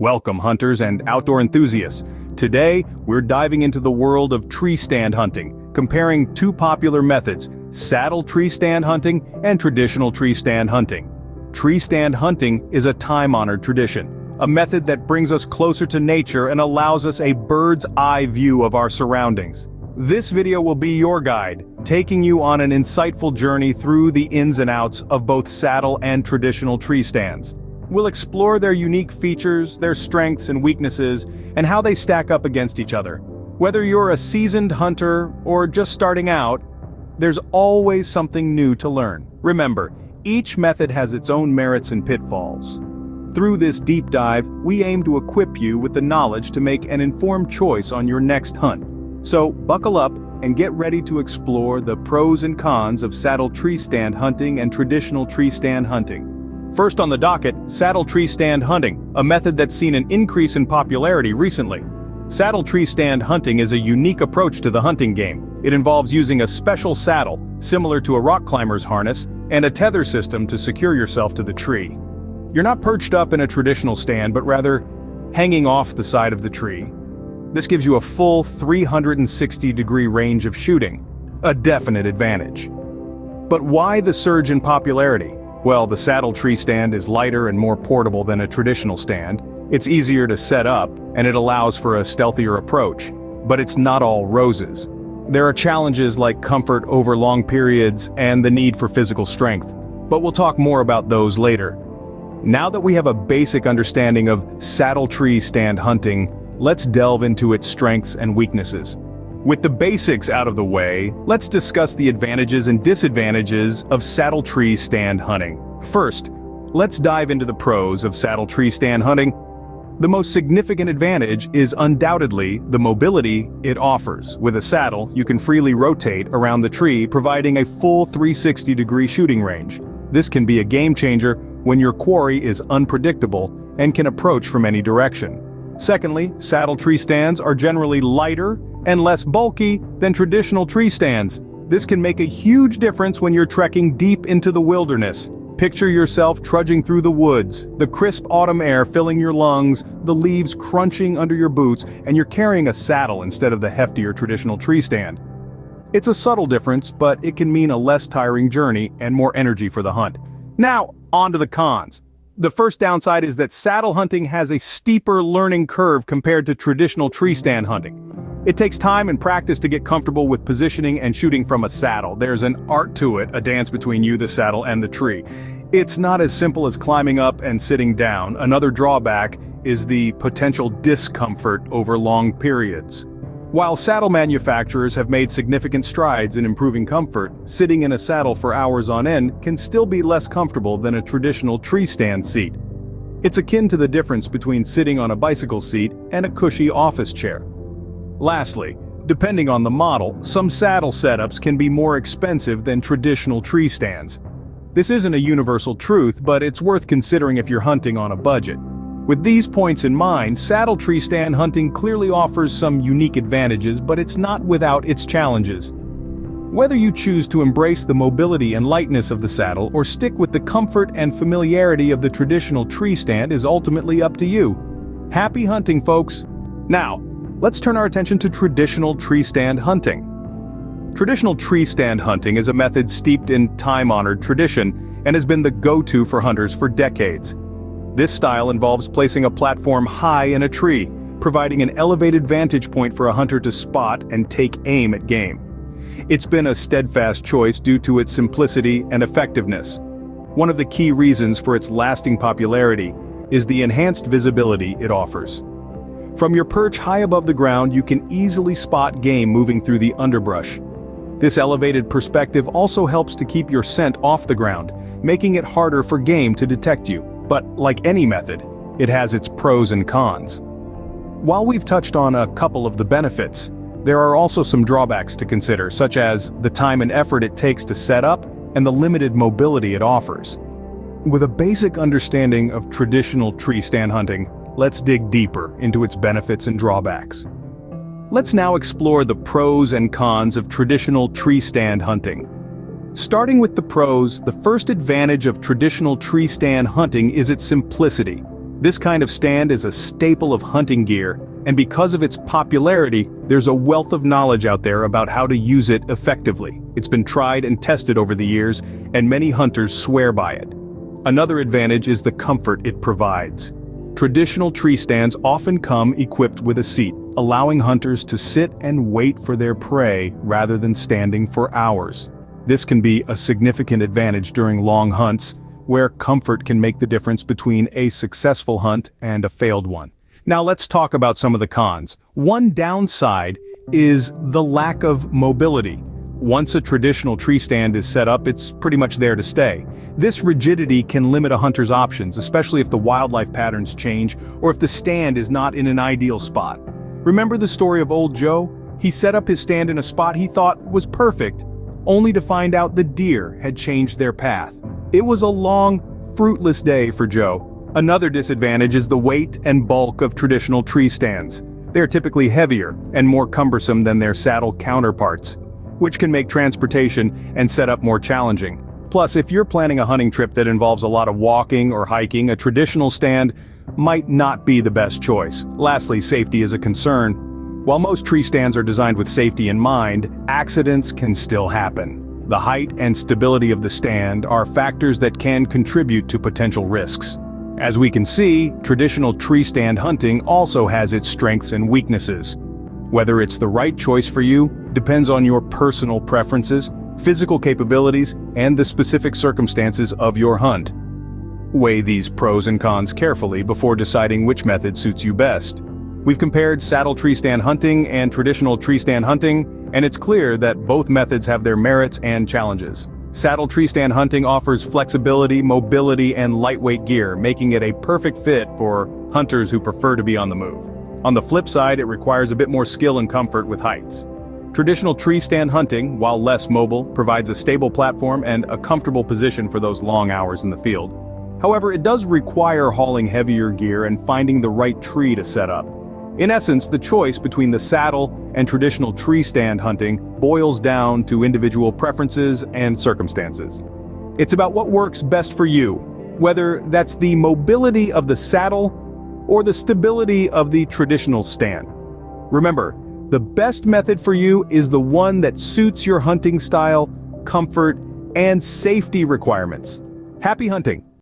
Welcome, hunters and outdoor enthusiasts. Today, we're diving into the world of tree stand hunting, comparing two popular methods, saddle tree stand hunting and traditional tree stand hunting. Tree stand hunting is a time-honored tradition, a method that brings us closer to nature and allows us a bird's-eye view of our surroundings. This video will be your guide, taking you on an insightful journey through the ins and outs of both saddle and traditional tree stands. We'll explore their unique features, their strengths and weaknesses, and how they stack up against each other. Whether you're a seasoned hunter or just starting out, there's always something new to learn. Remember, each method has its own merits and pitfalls. Through this deep dive, we aim to equip you with the knowledge to make an informed choice on your next hunt. So, buckle up and get ready to explore the pros and cons of saddle tree stand hunting and traditional tree stand hunting. First on the docket, saddle tree stand hunting, a method that's seen an increase in popularity recently. Saddle tree stand hunting is a unique approach to the hunting game. It involves using a special saddle, similar to a rock climber's harness, and a tether system to secure yourself to the tree. You're not perched up in a traditional stand, but rather hanging off the side of the tree. This gives you a full 360-degree range of shooting, a definite advantage. But why the surge in popularity? Well, the saddle tree stand is lighter and more portable than a traditional stand. It's easier to set up, and it allows for a stealthier approach. But it's not all roses. There are challenges like comfort over long periods and the need for physical strength. But we'll talk more about those later. Now that we have a basic understanding of saddle tree stand hunting, let's delve into its strengths and weaknesses. With the basics out of the way, let's discuss the advantages and disadvantages of saddle tree stand hunting. First, let's dive into the pros of saddle tree stand hunting. The most significant advantage is undoubtedly the mobility it offers. With a saddle, you can freely rotate around the tree, providing a full 360-degree shooting range. This can be a game changer when your quarry is unpredictable and can approach from any direction. Secondly, saddle tree stands are generally lighter and less bulky than traditional tree stands. This can make a huge difference when you're trekking deep into the wilderness. Picture yourself trudging through the woods, the crisp autumn air filling your lungs, the leaves crunching under your boots, and you're carrying a saddle instead of the heftier traditional tree stand. It's a subtle difference, but it can mean a less tiring journey and more energy for the hunt. Now, on to the cons. The first downside is that saddle hunting has a steeper learning curve compared to traditional tree stand hunting. It takes time and practice to get comfortable with positioning and shooting from a saddle. There's an art to it, a dance between you, the saddle, and the tree. It's not as simple as climbing up and sitting down. Another drawback is the potential discomfort over long periods. While saddle manufacturers have made significant strides in improving comfort, sitting in a saddle for hours on end can still be less comfortable than a traditional tree stand seat. It's akin to the difference between sitting on a bicycle seat and a cushy office chair. Lastly, depending on the model, some saddle setups can be more expensive than traditional tree stands. This isn't a universal truth, but it's worth considering if you're hunting on a budget. With these points in mind, saddle tree stand hunting clearly offers some unique advantages, but it's not without its challenges. Whether you choose to embrace the mobility and lightness of the saddle or stick with the comfort and familiarity of the traditional tree stand is ultimately up to you. Happy hunting, folks! Now, let's turn our attention to traditional tree stand hunting. Traditional tree stand hunting is a method steeped in time-honored tradition and has been the go-to for hunters for decades. This style involves placing a platform high in a tree, providing an elevated vantage point for a hunter to spot and take aim at game. It's been a steadfast choice due to its simplicity and effectiveness. One of the key reasons for its lasting popularity is the enhanced visibility it offers. From your perch high above the ground, you can easily spot game moving through the underbrush. This elevated perspective also helps to keep your scent off the ground, making it harder for game to detect you. But like any method, it has its pros and cons. While we've touched on a couple of the benefits, there are also some drawbacks to consider, such as the time and effort it takes to set up and the limited mobility it offers. With a basic understanding of traditional tree stand hunting, let's dig deeper into its benefits and drawbacks. Let's now explore the pros and cons of traditional tree stand hunting. Starting with the pros, the first advantage of traditional tree stand hunting is its simplicity. This kind of stand is a staple of hunting gear, and because of its popularity, there's a wealth of knowledge out there about how to use it effectively. It's been tried and tested over the years, and many hunters swear by it. Another advantage is the comfort it provides. Traditional tree stands often come equipped with a seat, allowing hunters to sit and wait for their prey rather than standing for hours. This can be a significant advantage during long hunts, where comfort can make the difference between a successful hunt and a failed one. Now let's talk about some of the cons. One downside is the lack of mobility. Once a traditional tree stand is set up, it's pretty much there to stay. This rigidity can limit a hunter's options, especially if the wildlife patterns change or if the stand is not in an ideal spot. Remember the story of old Joe? He set up his stand in a spot he thought was perfect, only to find out the deer had changed their path. It was a long, fruitless day for Joe. Another disadvantage is the weight and bulk of traditional tree stands. They're typically heavier and more cumbersome than their saddle counterparts, which can make transportation and setup more challenging. Plus, if you're planning a hunting trip that involves a lot of walking or hiking, a traditional stand might not be the best choice. Lastly, safety is a concern. While most tree stands are designed with safety in mind, accidents can still happen. The height and stability of the stand are factors that can contribute to potential risks. As we can see, traditional tree stand hunting also has its strengths and weaknesses. Whether it's the right choice for you depends on your personal preferences, physical capabilities, and the specific circumstances of your hunt. Weigh these pros and cons carefully before deciding which method suits you best. We've compared saddle tree stand hunting and traditional tree stand hunting, and it's clear that both methods have their merits and challenges. Saddle tree stand hunting offers flexibility, mobility, and lightweight gear, making it a perfect fit for hunters who prefer to be on the move. On the flip side, it requires a bit more skill and comfort with heights. Traditional tree stand hunting, while less mobile, provides a stable platform and a comfortable position for those long hours in the field. However, it does require hauling heavier gear and finding the right tree to set up. In essence, the choice between the saddle and traditional tree stand hunting boils down to individual preferences and circumstances. It's about what works best for you, whether that's the mobility of the saddle or the stability of the traditional stand. Remember, the best method for you is the one that suits your hunting style, comfort, and safety requirements. Happy hunting!